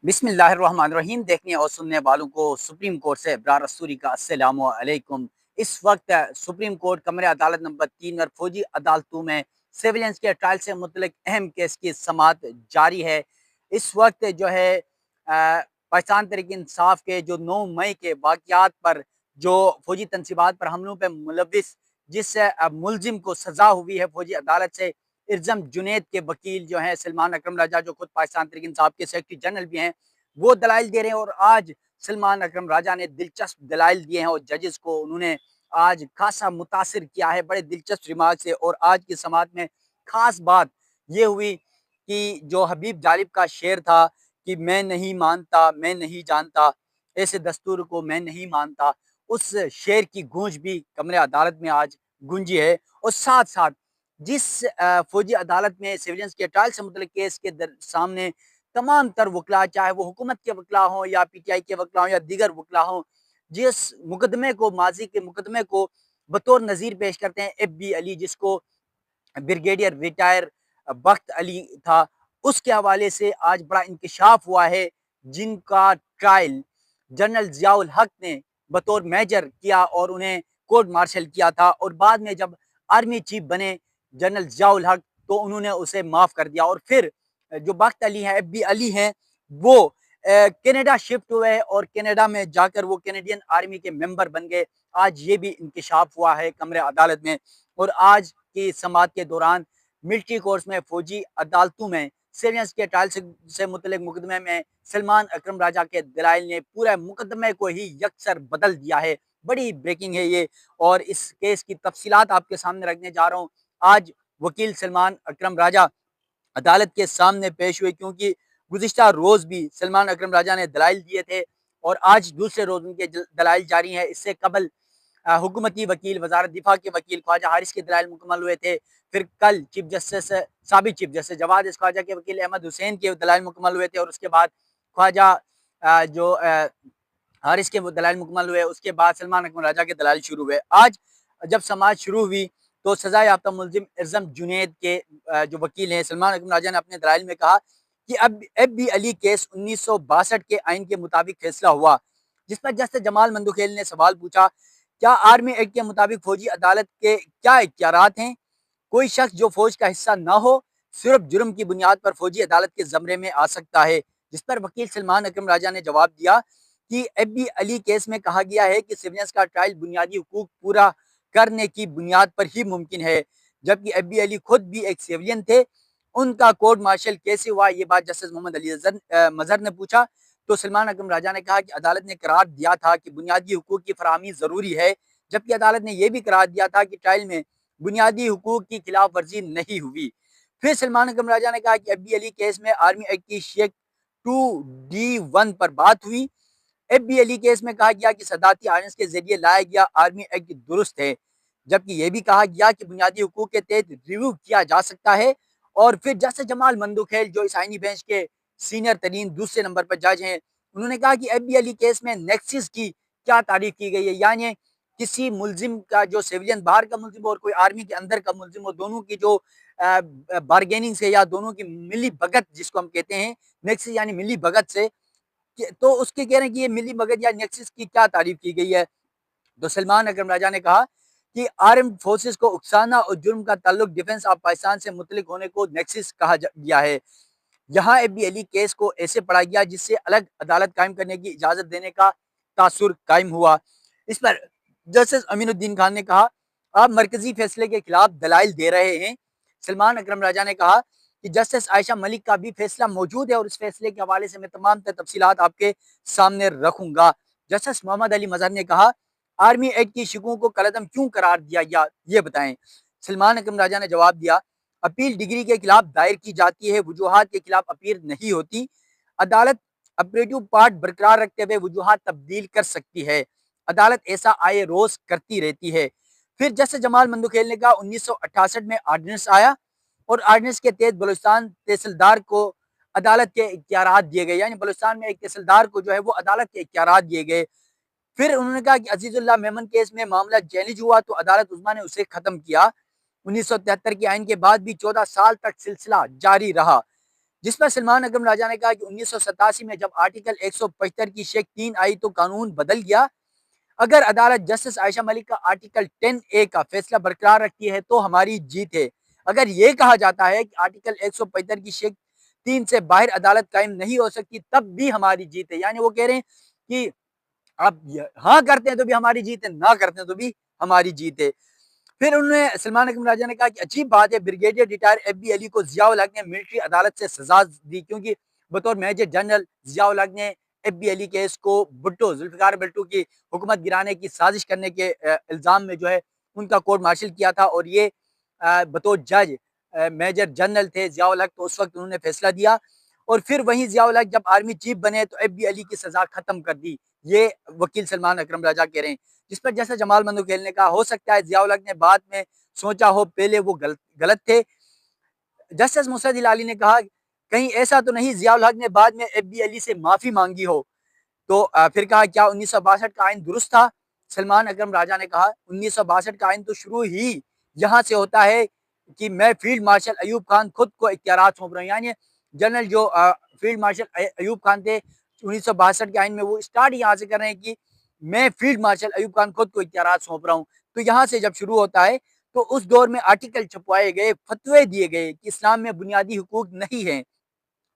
बिस्मिल्लाहिर्रहमानिर्रहीम। देखने और सुनने वालों को सुप्रीम कोर्ट से इब्रार रसूरी का अस्सलामु अलैकुम। इस वक्त सुप्रीम कोर्ट कमरे अदालत नंबर 3 और फौजी अदालतों में सिविलियंस के ट्रायल से मुतल्लिक अहम केस की समाअत जारी है। इस वक्त जो है पाकिस्तान तहरीक इंसाफ के जो 9 मई के वाक़यात पर जो फौजी तनसीबात पर हमलों पर मुलविस जिस मुलजिम को सज़ा हुई है फौजी अदालत से, इर्ज़म जुनैद के वकील जो हैं सलमान अकरम राजा, जो खुद पाकिस्तान तहरीक इंसाफ के सेक्रेटरी जनरल भी हैं, वो दलाइल दे रहे हैं। और आज सलमान अकरम राजा ने दिलचस्प दलाइल दिए हैं और जजेस को उन्होंने आज खासा मुतासिर किया है बड़े दिलचस्प रिमार्क से। और आज की समाअत में खास बात ये हुई कि जो हबीब जालिब का शेर था कि मैं नहीं मानता, मैं नहीं जानता, ऐसे दस्तूर को मैं नहीं मानता, उस शेर की गूंज भी कमरे अदालत में आज गूंजी है। और साथ साथ जिस फौजी अदालत में सिविलियंस के ट्रायल से मुतल्लिक केस के सामने तमाम तर वकला, चाहे वो हुकूमत के वकला हों या पीटीआई के वकला हों या दीगर वकला हों, जिस मुकदमे को, माजी के मुकदमे को बतौर नज़ीर पेश करते हैं एफ बी अली, जिसको ब्रिगेडियर रिटायर बख्त अली था, उसके हवाले से आज बड़ा इंकशाफ हुआ है, जिनका ट्रायल जनरल ज़ियाउल हक ने बतौर मेजर किया और उन्हें कोर्ट मार्शल किया था। और बाद में जब आर्मी चीफ बने जनरल ज़ियाउल हक, तो उन्होंने उसे माफ़ कर दिया। और फिर जो बख्त अली हैं, एफ बी अली हैं, वो कनाडा शिफ्ट हुए और कनाडा में जाकर वो कैनेडियन आर्मी के मेंबर बन गए। आज ये भी इंकशाफ हुआ है कमरे अदालत में। और आज की समाअत के दौरान मिलिट्री कोर्ट्स में, फौजी अदालतों में सिविलियंस के ट्रायल से मुतल्लिक मुकदमे में सलमान अकरम राजा के दलाइल ने पूरे मुकदमे को ही यकसर बदल दिया है। बड़ी ब्रेकिंग है ये, और इस केस की तफसीलात आपके सामने रखने जा रहा हूँ। आज वकील सलमान अकरम राजा अदालत के सामने पेश हुए, क्योंकि गुज़िश्ता रोज़ भी सलमान अकरम राजा ने दलाइल दिए थे और आज दूसरे रोज़ उनके दलाइल जारी हैं। इससे कबल हुकूमती वकील, वज़ारत दिफा के वकील ख्वाजा हारिस के दलाइल मुकम्मल हुए थे। फिर कल चीफ जस्टिस, साबिक चीफ जस्टिस जवाद इस ख्वाजा के वकील अहमद हुसैन के दलाइल मुकम्मल हुए थे। और उसके बाद ख्वाजा जो हारिस के वो दलाइल मुकम्मल हुए, उसके बाद सलमान अकरम राजा के दलाइल शुरू हुए। आज जब समाअत शुरू हुई तो सजा याफ्ता मुलजिम इर्ज़म जुनैद के जो वकील हैं सलमान अकरम राजा ने अपने दलाइल में कहा कि अब एफ बी अली केस 1962 के आइन के मुताबिक फैसला हुआ, जिस पर जस्टिस जमाल मंदुखेल ने सवाल पूछा, क्या आर्मी एक्ट के मुताबिक फौजी अदालत के क्या इख्तियारात हैं? कोई शख्स जो फौज का हिस्सा ना हो सिर्फ जुर्म की बुनियाद पर फौजी अदालत के जमरे में आ सकता है। जिस पर वकील सलमान अकरम राजा ने जवाब दिया कि एफ बी अली केस में कहा गया है कि सिविलियंस का ट्रायल बुनियादी हुकूक पूरा करने की बुनियाद पर ही मुमकिन है, जबकि एफ बी अली खुद भी एक सिविलियन थे। उनका कोर्ट मार्शल कैसे हुआ, ये बात जस्टिस मोहम्मद अली मजहर ने पूछा। तो सलमान अकरम राजा ने कहा कि अदालत ने करार दिया था कि बुनियादी हुकूक की फराहमी जरूरी है, जबकि अदालत ने यह भी करार दिया था कि ट्रायल में बुनियादी हुकूक की खिलाफ वर्जी नहीं हुई। फिर सलमान अकरम राजा ने कहा कि एफ बी अली केस में आर्मी एक्ट की शेक 2D1 पर बात हुई। एफ बी अली केस में कहा गया कि सदाती आर्डिनेंस के जरिए लाया गया आर्मी एक्ट दुरुस्त है, जबकि यह भी कहा गया कि बुनियादी हुकूक के तहत रिव्यू किया जा सकता है। और फिर जस्टिस जमाल मंदुखेल, जो इस आईनी बेंच के सीनियर तरीन दूसरे नंबर पर जज हैं, उन्होंने कहा कि एफ बी अली केस में नेक्सिस की क्या तारीफ की गई है, यानी किसी मुलजिम का, जो सिविलियन बाहर का मुलजिम और कोई आर्मी के अंदर का मुलजिम हो, दोनों की जो बारगेनिंग से या दोनों की मिली भगत जिसको हम कहते हैं, नेक्सिस यानी मिली भगत से, तो उसके कह रहे हैं कि ये मिली भगत या नेक्सिस की क्या तारीफ की गई है। तो सलमान अकरम राजा ने कहा कि आर्म्ड फोर्सेस को उकसाना और जुर्म का ताल्लुक डिफेंस ऑफ पाकिस्तान से मुतलिक होने को नेक्सिस कहा गया है। यहाँ एफ बी अली केस को ऐसे पढ़ा गया जिससे अलग अदालत कायम करने की इजाजत देने का तासुर कायम हुआ। इस पर जस्टिस अमीनुद्दीन खान ने कहा, आप मरकजी फैसले के खिलाफ दलाइल दे रहे हैं। सलमान अकरम राजा ने कहा कि जस्टिस आयशा मलिक का भी फैसला मौजूद है और इस फैसले के हवाले से मैं तमाम तफसीलात आपके सामने रखूंगा। जस्टिस मोहम्मद अली मजहर ने कहा, आर्मी एक्ट की शिकों को कलअदम क्यों करार दिया गया, ये बताएं। सलमान अकरम राजा ने जवाब दिया, अपील डिग्री के खिलाफ दायर की जाती है, वजूहात के खिलाफ अपील नहीं होती। अदालत ऑपरेटिव पार्ट बरकरार रखते हुए वजूहात तब्दील कर सकती है। अदालत ऐसा आए रोज करती रहती है। फिर जस्टिस जमाल मंदुखेल ने कहा, 1968 में आर्डिनेंस आया और आर्डिनेंस के तहत बलूचिस्तान तहसीलदार को अदालत के इख्तियारात दिए गए, यानी बलूचिस्तान में एक तहसीलदार को जो है वो अदालत के इख्तियारात दिए गए। फिर उन्होंने कहा कि अजीजुल्लाह मेमन केस में मामला चैलेंज हुआ तो अदालत उस्मा ने उसे खत्म किया। 1973 के आइन के बाद भी 14 साल तक सिलसिला जारी रहा। जिस पर सलमान अकरम राजा ने कहा कि 1987 में जब आर्टिकल 175 की शेख 3 आई तो कानून बदल गया। अगर अदालत जस्टिस आयशा मलिक का आर्टिकल 10A का फैसला बरकरार रखती है तो हमारी जीत है। अगर ये कहा जाता है कि आर्टिकल 175 की शेख 3 से बाहर अदालत कायम नहीं हो सकती तब भी हमारी जीत है। यानी वो कह रहे हैं कि आप हाँ करते हैं तो भी हमारी जीत है, ना करते हैं तो भी हमारी जीत है। फिर उन्होंने सलमान अकरम राजा ने कहा कि अजीब बात है, ब्रिगेडियर रिटायर FB अली को जियाउल हक ने मिलिट्री अदालत से सजा दी, क्योंकि बतौर मेजर जनरल जियाउल हक ने FB अली केस को भुट्टो जुल्फिकार भुट्टो की हुकूमत गिराने की साजिश करने के इल्ज़ाम में जो है उनका कोर्ट मार्शल किया था, और ये बतौर जज मेजर जनरल थे जियाउल हक, तो उस वक्त उन्होंने फैसला दिया। और फिर वहीं जियाउल हक जब आर्मी चीफ बने तो FB अली की सजा खत्म कर दी। ये वकील सलमान अकरम राजा कह रहे हैं। जिस पर जैसे जमाल मंदोखेल ने कहा, हो सकता है जियाउल हक ने बाद में सोचा हो, पहले वो गलत थे। जस्टिस मुर्शद इलाली ने कहा, कहीं ऐसा तो नहीं जियाउल हक ने बाद में FB अली से माफी मांगी हो। तो फिर कहा, क्या 1962 का आइन दुरुस्त था? सलमान अकरम राजा ने कहा, 1962 का आइन तो शुरू ही यहाँ से होता है कि मैं फील्ड मार्शल अयूब खान खुद को इख्तियारात सौंप रहा हूँ। यानी जनरल जो फील्ड मार्शल अयूब खान थे 1962 के आइन में, वो स्टार्ट यहाँ से कर रहे हैं कि मैं फील्ड मार्शल अयूब खान खुद को इख्तियारात सौंप रहा हूँ। तो यहाँ से जब शुरू होता है तो उस दौर में आर्टिकल छपवाए गए, फतवे दिए गए कि इस्लाम में बुनियादी हुकूक नहीं है।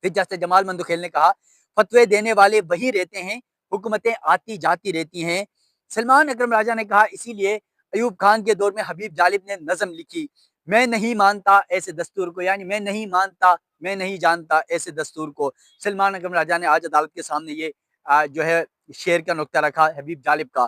फिर जैसे जमाल मंदोखेल ने कहा, फतवे देने वाले वही रहते हैं, हुकूमतें आती जाती रहती हैं। सलमान अकरम राजा ने कहा, इसीलिए अयूब खान के दौर में हबीब जालिब ने नज़म लिखी, मैं नहीं मानता ऐसे दस्तूर को। यानी मैं नहीं मानता, मैं नहीं जानता ऐसे दस्तूर को। सलमान अकरम राजा ने आज अदालत के सामने ये जो है शेर का नुक्ता रखा हबीब जालिब का।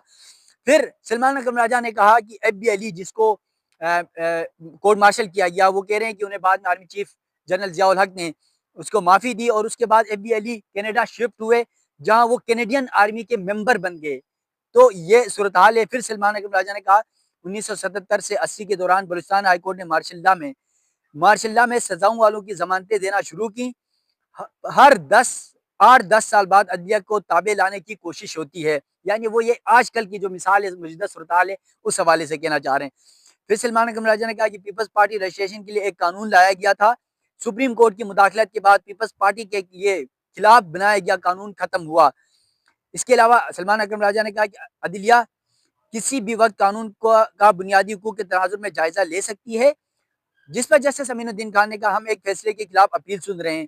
फिर सलमान अकरम राजा ने कहा कि FB अली जिसको कोर्ट मार्शल किया गया, वो कह रहे हैं कि उन्हें बाद में आर्मी चीफ जनरल जियाउल हक ने उसको माफी दी, और उसके बाद FB अली कनाडा शिफ्ट हुए, जहां वो कैनेडियन आर्मी के मेंबर बन गए। तो ये सूरत हाल है। फिर सलमान अकरम राजा ने कहा, 1977 से 80 के दौरान बलूचिस्तान हाईकोर्ट ने मार्शल लॉ में सजाओं वालों की जमानतें देना शुरू की। हर 8-10 साल बाद अदलिया को ताबे लाने की कोशिश होती है। यानी वो ये आजकल की जो मिसाल है, मौजूदा सूरत हाल है, उस हवाले से कहना चाह रहे हैं। फिर सलमान अकरम राजा ने कहा कि पीपल्स पार्टी रजिस्ट्रेशन के लिए एक कानून लाया गया था, सुप्रीम कोर्ट की मुदाखलत के बाद पीपल्स पार्टी के ये खिलाफ बनाया गया कानून खत्म हुआ। इसके अलावा सलमान अकरम राजा ने कहा कि अदलिया किसी भी वक्त कानून का बुनियादी हुकूक के तनाजुर में जायजा ले सकती है। जिस पर जस्टिस अमीनुद्दीन खान ने कहा, हम एक फैसले के खिलाफ अपील सुन रहे हैं,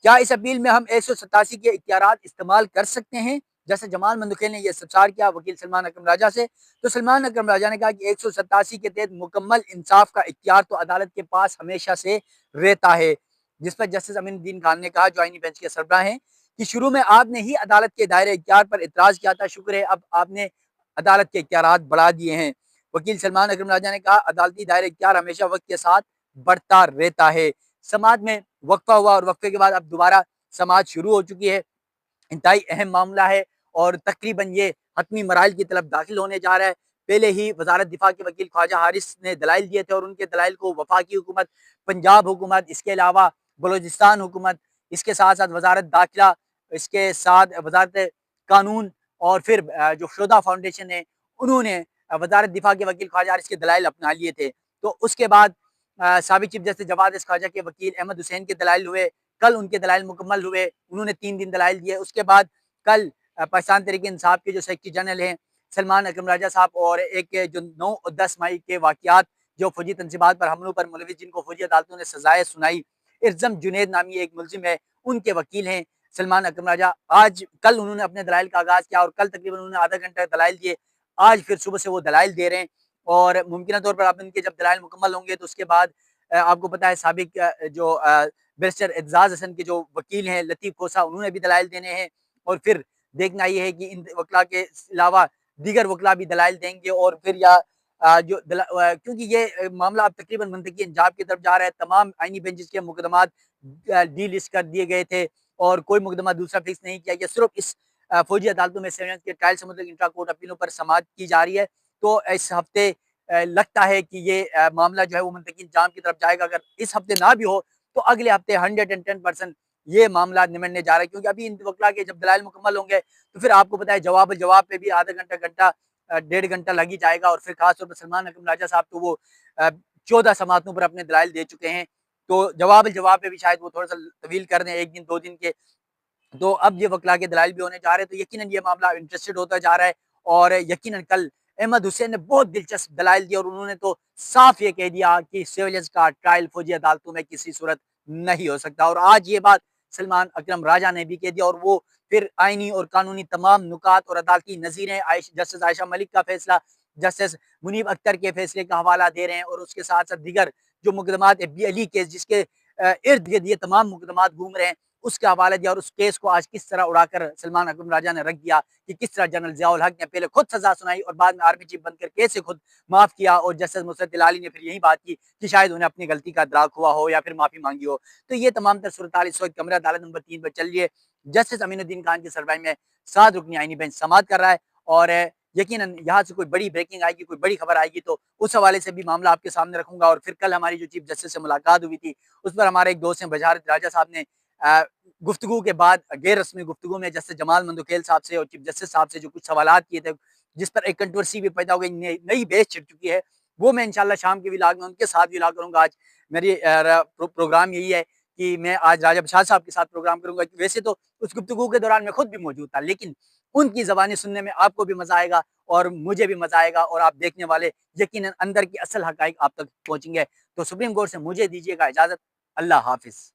क्या इस अपील में हम 187 के इख्तियारात इस्तेमाल कर सकते हैं? जैसे जमाल मंदोखेल ने यह इस्तफसार किया वकील सलमान अकरम राजा से, तो सलमान अकरम राजा ने कहा कि 187 के तहत मुकम्मल इंसाफ का इख्तियार तो अदालत के पास हमेशा से रहता है। जिस पर जस्टिस अमीनुद्दीन खान ने कहा, जो आईनी बेंच के सरबराह हैं, कि शुरू में आपने ही अदालत के दायरे इख्तियार पर इतराज किया था, शुक्र है अब आपने अदालत के इख्तियारात बढ़ा दिए हैं। वकील सलमान अकरम राजा ने कहा, अदालती दायरे इख्तियार हमेशा वक्त के साथ बढ़ता रहता है। समाज में वक्फा हुआ और वक्फे के बाद अब दोबारा समाज शुरू हो चुकी है। इंतहाई अहम मामला है और तकरीबन ये हतमी मराइल की तरफ दाखिल होने जा रहा है। पहले ही वजारत दिफा के वकील ख्वाजा हारिस ने दलाइल दिए थे, और उनके दलाइल को वफाकी हुकूमत, पंजाब हुकूमत, इसके अलावा बलोचिस्तान हुकूमत, इसके साथ साथ वजारत दाखिला, इसके साथ वजारत कानून, और फिर जो शोधा फाउंडेशन है, उन्होंने वजारत दिफा के वकील ख्वाजा हारिस के दलाइल अपना लिए थे। तो उसके बाद साबिक चीफ जस्टिस जवाद ख्वाजा के वकील अहमद हुसैन के दलाइल हुए। कल उनके दलाइल मुकम्मल हुए, उन्होंने 3 दिन दलाइल दिए। उसके बाद कल पाकिस्तान तहरीक इंसाफ के जो सेक्रेटरी जनरल हैं सलमान अकरम राजा साहब, और एक जो 9 और 10 मई के वाकयात जो फौजी तनसीबात पर हमलों पर मुलविस जिनको फौजी अदालतों ने सजाएं सुनाई, इर्जम जुनैद नामी एक मुलजिम है, उनके वकील हैं सलमान अकरम राजा। आज कल उन्होंने अपने दलाइल का आगाज़ किया, और कल तकरीबन उन्होंने आधा घंटा दलाइल दिए। आज फिर सुबह से वो दलाइल दे रहे हैं, और मुमकिन तौर पर आप इनके जब दलाइल मुकम्मल होंगे तो उसके बाद आपको पता है साबिक जो बैरिस्टर एजाज हसन के जो वकील हैं लतीफ़ खोसा, उन्होंने भी दलाइल देने हैं। और फिर देखना ये है कि इन वकला के अलावा दीगर वकला भी दलाइल देंगे, और फिर या क्योंकि ये मामला अब तकरीबन मुंतकी इंजाब की तरफ जा रहा है। तमाम आईनी बेंचेस के मुकदमात डी लिस्ट कर दिए गए थे, और कोई मुकदमा दूसरा फिक्स नहीं किया गया। सिर्फ इस फौजी अदालतों में सेवेंस के ट्रायल से मतलब इंट्रा कोर्ट अपीलों पर समाअत की जा रही है। तो इस हफ्ते लगता है कि ये मामला जो है वो मुंतकी इंजाम की तरफ जाएगा। अगर इस हफ्ते ना भी हो तो अगले हफ्ते 110% ये मामला निमटने जा रहा है, क्योंकि अभी इन वकला के जब दलाइल मुकम्मल होंगे तो फिर आपको पता है जवाब पे भी आधा घंटा 1.5 घंटा लग ही जाएगा। और फिर खासतौर पर सलमान अकरम राजा साहब तो वो 14 समातों पर अपने दलाइल दे चुके हैं। तो जवाब पे भी शायद वो थोड़ा सा तवील कर दें, 1 दिन 2 दिन के। तो अब ये वकला के दलाइल भी होने जा रहे हैं, तो यकीनन ये मामला इंटरेस्टेड होता जा रहा है। और यकीनन कल अहमद हुसैन ने बहुत दिलचस्प दलाइल दिए और उन्होंने तो साफ ये कह दिया कि सिविलियंस का ट्रायल फौजी अदालतों में किसी सूरत नहीं हो सकता। और आज ये बात सलमान अकरम राजा ने भी कह दिया और वो फिर आईनी और कानूनी तमाम नुकात और अदालती नज़ीरें जस्टिस आयशा मलिक का फैसला, जस्टिस मुनीब अख्तर के फैसले का हवाला दे रहे हैं और उसके साथ साथ दीगर जो मुकदमात एफबी अली केस जिसके इर्द गिर्द ये तमाम मुकदमात घूम रहे हैं उसका हवाला दिया। और उस केस को आज किस तरह उड़ाकर सलमान अकरम राजा ने रख दिया कि किस तरह जनरल ज़ियाउल हक ने पहले खुद सजा सुनाई और बाद में आर्मी चीफ बनकर कैसे खुद माफ किया। और जस्टिस मुसद्दल अली ने फिर यही बात की कि शायद उन्हें अपनी गलती का इदराक हुआ हो या फिर माफी मांगी हो। तो ये तमाम तर सूरत इस वक्त कमरा अदालत नंबर 3 पर चल रही है। जस्टिस अमीनुद्दीन खान की सरबराही में 7 रुकनी आईनी बेंच समाअत कर रहा है और यकीनन यहाँ से कोई बड़ी ब्रेकिंग आएगी, कोई बड़ी खबर आएगी तो उस हवाले से भी मामला आपके सामने रखूंगा। और फिर कल हमारी जो चीफ जस्टिस से मुलाकात हुई थी उस पर हमारे एक दोस्त हैं बजारत राजा साहब ने गुफ्तगू के बाद गैर रस्मी गुफ्तगू में जस्टिस जमाल मंदुखेल साहब से और चीफ जस्टिस साहब से जो कुछ सवालात किए थे जिस पर एक कंट्रोवर्सी भी पैदा हो गई, नई बहस छिड़ चुकी है, वो मैं इंशाल्लाह शाम के व्लॉग में उनके साथ व्लॉग करूंगा। आज मेरी प्रोग्राम यही है कि मैं आज राजा बशार साहब के साथ प्रोग्राम करूंगा। वैसे तो उस गुफ्तगू के दौरान मैं खुद भी मौजूद था, लेकिन उनकी ज़बानी सुनने में आपको भी मज़ा आएगा और मुझे भी मज़ा आएगा और आप देखने वाले यकीनन अंदर की असल हकाइक आप तक पहुँचेंगे। तो सुप्रीम कोर्ट से मुझे दीजिएगा इजाज़त। अल्लाह हाफ़िज़।